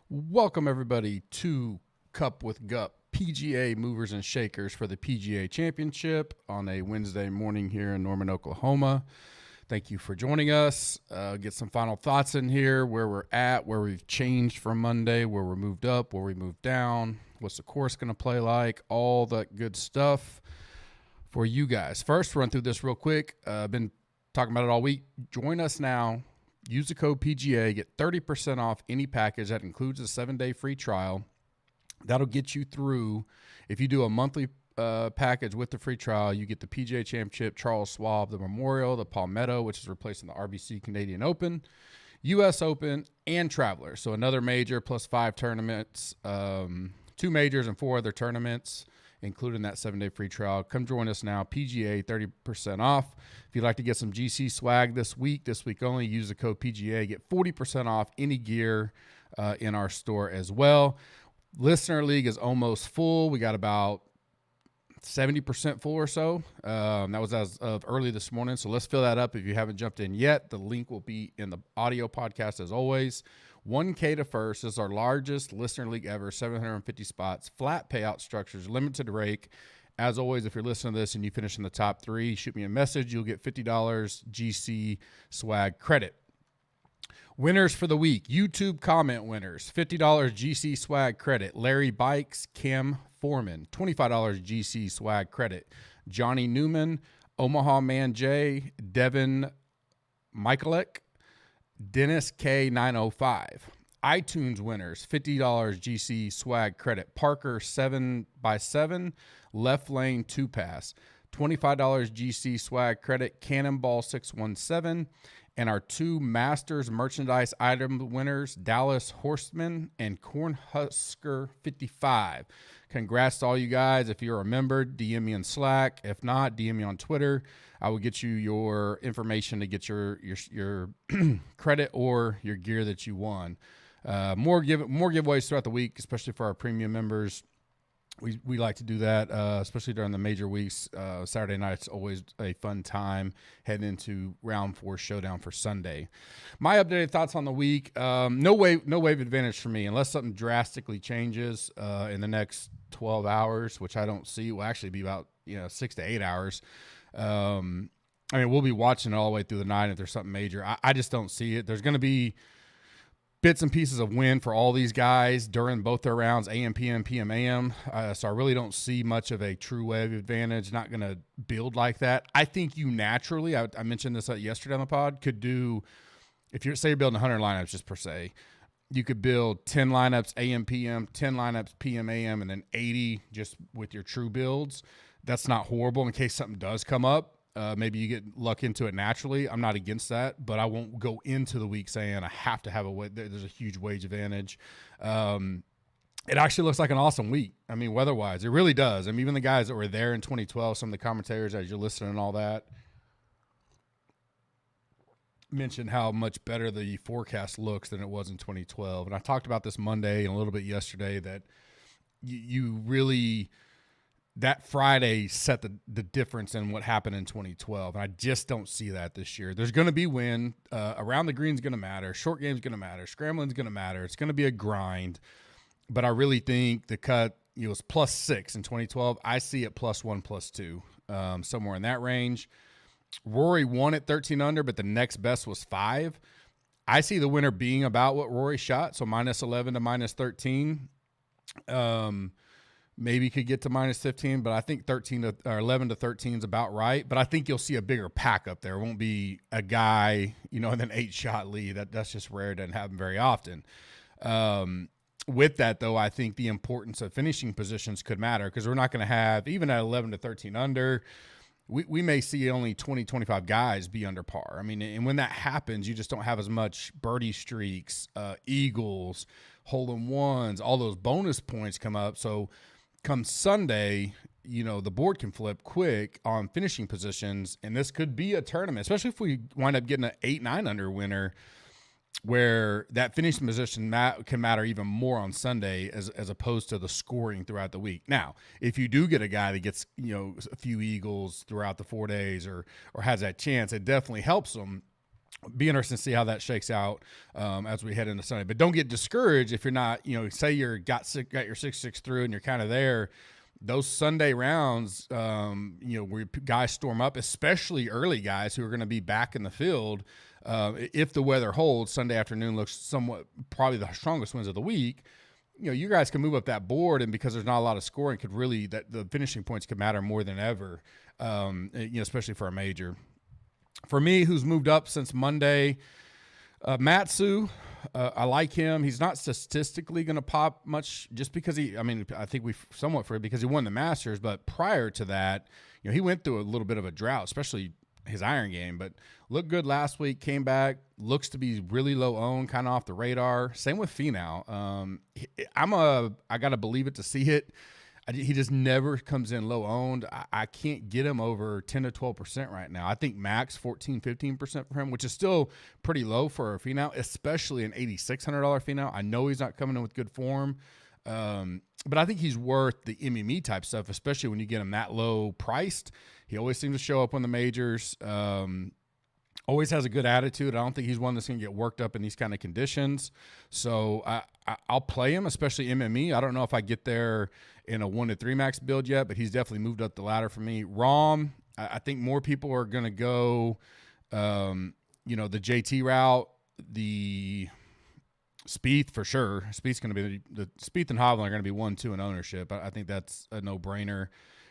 Welcome, everybody, to Cup with GUP, PGA Movers and Shakers for the PGA Championship on a Wednesday morning here in Norman, Oklahoma. Thank you for joining us. Get some final thoughts in here, where we're at, where we've changed from Monday, where we're moved up, where we moved down, what's the course going to play like, all that good stuff for you guys. First, run through this real quick. I've been talking about it all week. Join us now. Use the code PGA, get 30% off any package. That includes a 7-day free trial. That'll get you through. If you do a monthly package with the free trial, you get the PGA Championship, Charles Schwab, the Memorial, the Palmetto, which is replacing the RBC Canadian Open, U.S. Open, and Traveler. So another major plus 5 tournaments, 2 majors and 4 other tournaments, including that 7-day free trial. Come join us now. PGA, 30% off. If you'd like to get some GC swag this week only, use the code PGA. Get 40% off any gear in our store as well. Listener League is almost full. We got about 70% full or so. That was as of early this morning. So let's fill that up. If you haven't jumped in yet, the link will be in the audio podcast as always. 1K to first is our largest listener league ever, 750 spots, flat payout structures, limited rake. As always, if you're listening to this and you finish in the top 3, shoot me a message. You'll get $50 GC swag credit. Winners for the week, YouTube comment winners, $50 GC swag credit. Larry Bikes, Cam Foreman, $25 GC swag credit. Johnny Newman, Omaha Man J, Devin Michaelek, Dennis K905. iTunes winners, $50 GC swag credit. Parker 7x7, Left Lane 2 Pass, $25 GC swag credit. Cannonball 617. And our 2 Masters merchandise item winners, Dallas Horseman and Cornhusker 55. Congrats to all you guys. If you're a member, DM me on Slack. If not, DM me on Twitter. I will get you your information to get your credit or your gear that you won. More giveaways throughout the week, especially for our premium members. We like to do that, especially during the major weeks. Saturday night's always a fun time heading into round 4 showdown for Sunday. My updated thoughts on the week: no wave advantage for me unless something drastically changes in the next 12 hours, which I don't see. Will actually be about 6 to 8 hours. I mean, we'll be watching it all the way through the night if there's something major. I just don't see it. There's going to be bits and pieces of win for all these guys during both their rounds, AM, PM, PM, AM. So I really don't see much of a true wave advantage. Not going to build like that. I think you naturally, I mentioned this yesterday on the pod, could do, if you're building 100 lineups just per se, you could build 10 lineups AM, PM, 10 lineups PM, AM, and then 80 just with your true builds. That's not horrible in case something does come up. Maybe you get luck into it naturally. I'm not against that, but I won't go into the week saying I have to have there's a huge wage advantage. It actually looks like an awesome week. I mean, weather-wise, it really does. I mean, even the guys that were there in 2012, some of the commentators as you're listening and all that, mentioned how much better the forecast looks than it was in 2012. And I talked about this Monday and a little bit yesterday that you really – that Friday set the difference in what happened in 2012. And I just don't see that this year. There's going to be wind. Around the green is going to matter. Short game is going to matter. Scrambling is going to matter. It's going to be a grind. But I really think the cut was +6 in 2012. I see it +1, +2, somewhere in that range. Rory won at 13 under, but the next best was 5. I see the winner being about what Rory shot, so -11 to -13. Maybe could get to -15, but I think 11 to 13 is about right. But I think you'll see a bigger pack up there. It won't be a guy, and then 8-shot lead. That's just rare. It doesn't happen very often. With that, though, I think the importance of finishing positions could matter because we're not going to have, even at 11 to 13 under, we may see only 20, 25 guys be under par. I mean, and when that happens, you just don't have as much birdie streaks, eagles, hole-in-ones, all those bonus points come up. So come Sunday, the board can flip quick on finishing positions, and this could be a tournament, especially if we wind up getting an 8-9 under winner where that finishing position can matter even more on Sunday as opposed to the scoring throughout the week. Now, if you do get a guy that gets, a few eagles throughout the 4 days or has that chance, it definitely helps them. Be interesting to see how that shakes out as we head into Sunday. But don't get discouraged if you're not, say got your 6-6 through and you're kind of there. Those Sunday rounds, where guys storm up, especially early guys who are going to be back in the field. If the weather holds, Sunday afternoon looks somewhat probably the strongest winds of the week. You guys can move up that board, and because there's not a lot of scoring, could really that the finishing points could matter more than ever. Especially for a major. For me, who's moved up since Monday, Matsu. I like him. He's not statistically going to pop much just because I think we somewhat for it because he won the Masters, but prior to that, he went through a little bit of a drought, especially his iron game, but looked good last week, came back, looks to be really low owned, kind of off the radar. Same with Finau. I got to believe it to see it. He just never comes in low owned. I can't get him over 10 to 12% right now. I think max 14, 15% for him, which is still pretty low for a Finau, especially an $8,600 Finau. I know he's not coming in with good form, but I think he's worth the MME type stuff, especially when you get him that low priced. He always seems to show up on the majors. Always has a good attitude. I don't think he's one that's going to get worked up in these kind of conditions. So I'll play him, especially MME. I don't know if I get there in a 1 to 3 max build yet, but he's definitely moved up the ladder for me. Rahm, I think more people are going to go, the JT route, the Spieth for sure. Spieth's going to be the Spieth and Hovland are going to be 1-2 in ownership. I think that's a no-brainer.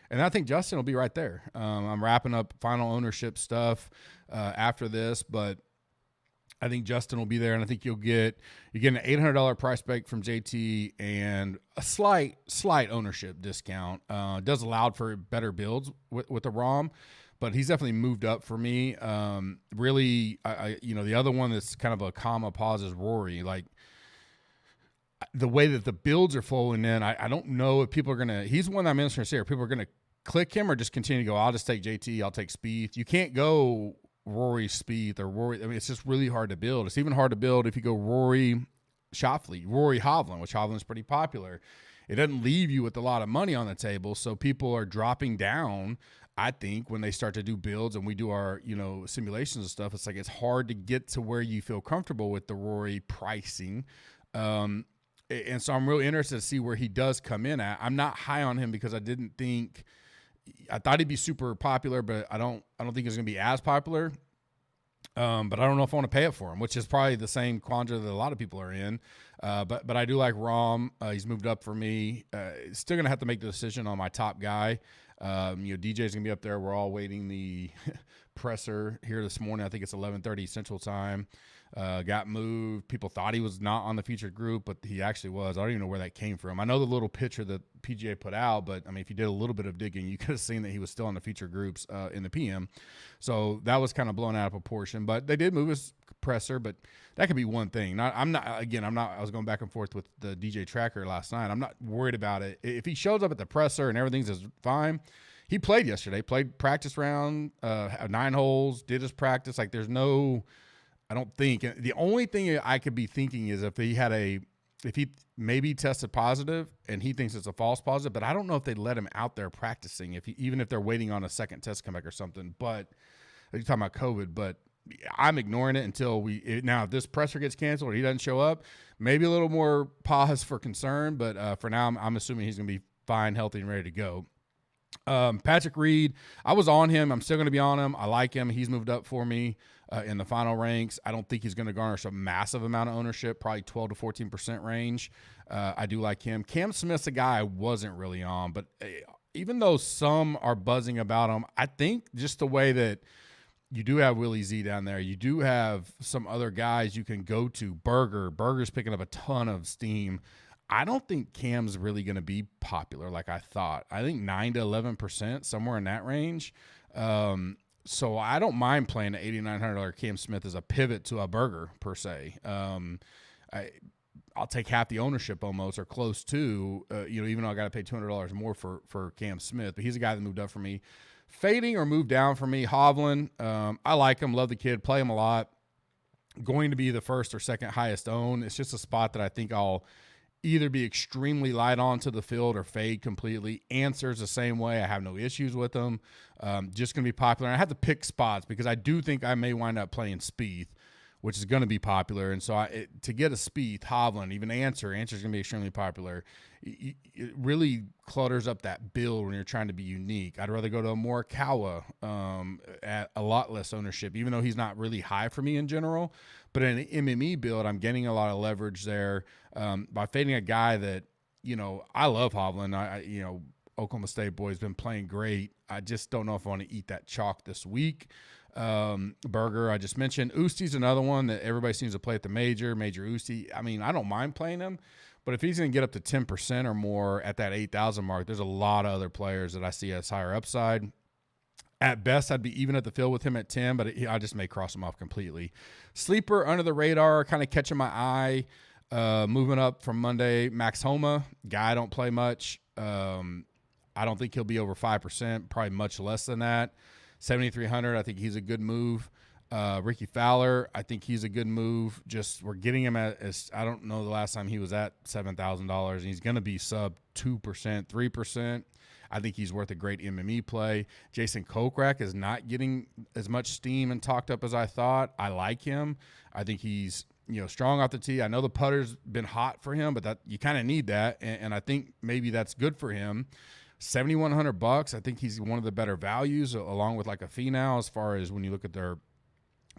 And I think Justin will be right there. I'm wrapping up final ownership stuff after this, but I think Justin will be there, and I think you get an $800 price break from JT and a slight ownership discount. Does allow for better builds with the ROM, but he's definitely moved up for me. Really, the other one that's kind of a comma pause is Rory. Like the way that the builds are flowing in, I don't know if people are gonna. He's one that I'm interested to see. Are people are gonna click him or just continue to go? I'll just take JT. I'll take Spieth. You can't go Rory Spieth or Rory. I mean, it's just really hard to build. It's even hard to build if you go Rory Schauffele, Rory Hovland, which Hovland's pretty popular. It doesn't leave you with a lot of money on the table, so people are dropping down. I think when they start to do builds and we do our simulations and stuff, it's like it's hard to get to where you feel comfortable with the Rory pricing. And so I'm really interested to see where he does come in at. I'm not high on him because I thought he'd be super popular, but I don't think he's going to be as popular. But I don't know if I want to pay it for him, which is probably the same quandary that a lot of people are in. But I do like Rahm. He's moved up for me. Still going to have to make the decision on my top guy. DJ's going to be up there. We're all waiting the presser here this morning. I think it's 11:30 Central Time. Got moved. People thought he was not on the featured group, but he actually was. I don't even know where that came from. I know the little picture that PGA put out, but I mean, if you did a little bit of digging, you could have seen that he was still on the featured groups in the PM. So that was kind of blown out of proportion. But they did move his presser, but that could be one thing. I was going back and forth with the DJ tracker last night. I'm not worried about it. If he shows up at the presser and everything's just fine. He played yesterday, played practice round, 9 holes, did his practice. Like there's no, I don't think. The only thing I could be thinking is if he maybe tested positive and he thinks it's a false positive, but I don't know if they let him out there practicing even if they're waiting on a second test to come back or something. But you're talking about COVID, but I'm ignoring it until now if this presser gets canceled or he doesn't show up, maybe a little more pause for concern. But for now, I'm assuming he's going to be fine, healthy, and ready to go. Patrick Reed, I was on him. I'm still going to be on him. I like him. He's moved up for me in the final ranks. I don't think he's going to garnish a massive amount of ownership, probably 12 to 14% range. I do like him. Cam Smith's a guy I wasn't really on, but even though some are buzzing about him, I think just the way that you do have Willie Z down there, you do have some other guys you can go to. Berger's picking up a ton of steam. I don't think Cam's really going to be popular like I thought. I think 9 to 11%, somewhere in that range. So I don't mind playing an $8,900 Cam Smith as a pivot to a Berger per se. I'll take half the ownership almost or close to, even though I got to pay $200 more for Cam Smith. But he's a guy that moved up for me. Fading or moved down for me, Hovland. I like him, love the kid, play him a lot. Going to be the first or second highest owned. It's just a spot that I think I'll either be extremely light onto the field or fade completely. Answers the same way. I have no issues with them. Just going to be popular. And I have to pick spots because I do think I may wind up playing Spieth. which is going to be popular. And so to get a Spieth, Hovland, even Answer's going to be extremely popular. It really clutters up that build when you're trying to be unique. I'd rather go to a Morikawa at a lot less ownership, even though he's not really high for me in general. But in an MME build, I'm getting a lot of leverage there by fading a guy that, I love Hovland. Oklahoma State boy has been playing great. I just don't know if I want to eat that chalk this week. Berger, I just mentioned. Usti's another one that everybody seems to play at the Major Usti. I mean, I don't mind playing him, but if he's going to get up to 10% or more at that 8,000 mark, there's a lot of other players that I see as higher upside. At best, I'd be even at the field with him at 10, but I just may cross him off completely. Sleeper under the radar, kind of catching my eye. Moving up from Monday, Max Homa, guy I don't play much. I don't think he'll be over 5%, probably much less than that. 7,300, I think he's a good move. Ricky Fowler, I think he's a good move. Just we're getting him I don't know the last time he was at $7,000, and he's going to be sub 2%, 3%. I think he's worth a great MME play. Jason Kokrak is not getting as much steam and talked up as I thought. I like him. I think he's strong off the tee. I know the putter's been hot for him, but that you kind of need that, and I think maybe that's good for him. $7,100. I think he's one of the better values, along with like a Finau, as far as when you look at their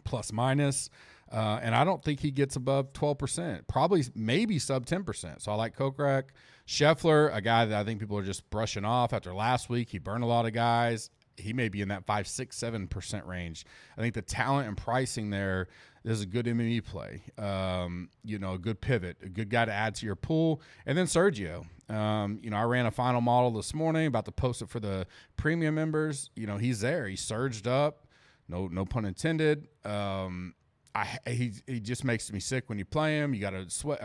plus minus. And I don't think he gets above 12%. Probably maybe sub 10%. So I like Kokrak. Scheffler, a guy that I think people are just brushing off after last week. He burned a lot of guys. He may be in that 5, 6, 7% range. I think the talent and pricing there is a good MME play. A good pivot, a good guy to add to your pool. And then Sergio. I ran a final model this morning, about to post it for the premium members. He's there. He surged up. No pun intended. He just makes me sick when you play him. You got to sweat.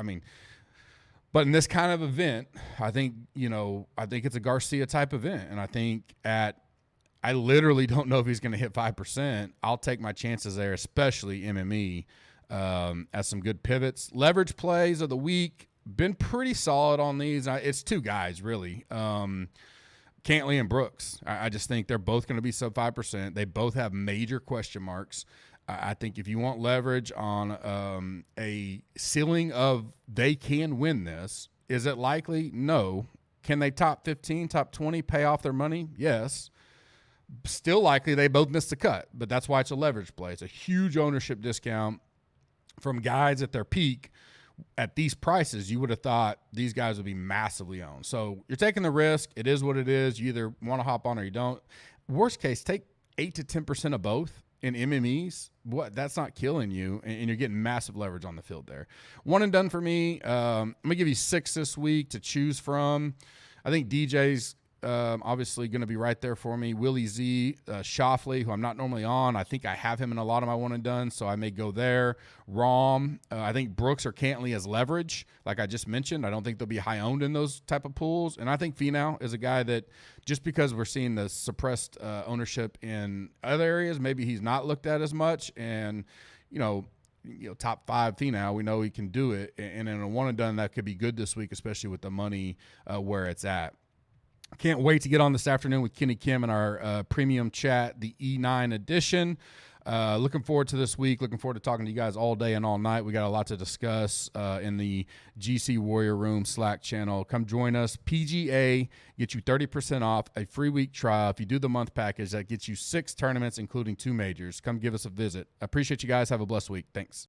But in this kind of event, I think it's a Garcia type event. And I think I literally don't know if he's going to hit 5%. I'll take my chances there, especially MME, as some good pivots. Leverage plays of the week, been pretty solid on these. It's two guys, really. Cantley and Brooks. I just think they're both going to be sub 5%. They both have major question marks. I think if you want leverage on a ceiling of they can win this, is it likely? No. Can they top 15, top 20, pay off their money? Yes. Still likely they both missed the cut, but that's why it's a leverage play. It's a huge ownership discount from guys at their peak. At these prices, you would have thought these guys would be massively owned. So you're taking the risk. It is what it is. You either want to hop on or you don't. Worst case, take 8 to 10% of both in MMEs. That's not killing you, and you're getting massive leverage on the field there. One and done for me. I'm going to give you 6 this week to choose from. I think DJ's obviously going to be right there for me. Willie Z, Shoffley, who I'm not normally on. I think I have him in a lot of my one and done, so I may go there. Rom, I think Brooks or Cantley as leverage, like I just mentioned. I don't think they'll be high owned in those type of pools. And I think Finau is a guy that just because we're seeing the suppressed ownership in other areas, maybe he's not looked at as much. And, top 5 Finau, we know he can do it. And in a one and done, that could be good this week, especially with the money where it's at. Can't wait to get on this afternoon with Kenny Kim in our premium chat, the E9 edition. Looking forward to this week. Looking forward to talking to you guys all day and all night. We got a lot to discuss in the GC Warrior Room Slack channel. Come join us. PGA gets you 30% off, a free week trial. If you do the month package, that gets you 6 tournaments, including 2 majors. Come give us a visit. I appreciate you guys. Have a blessed week. Thanks.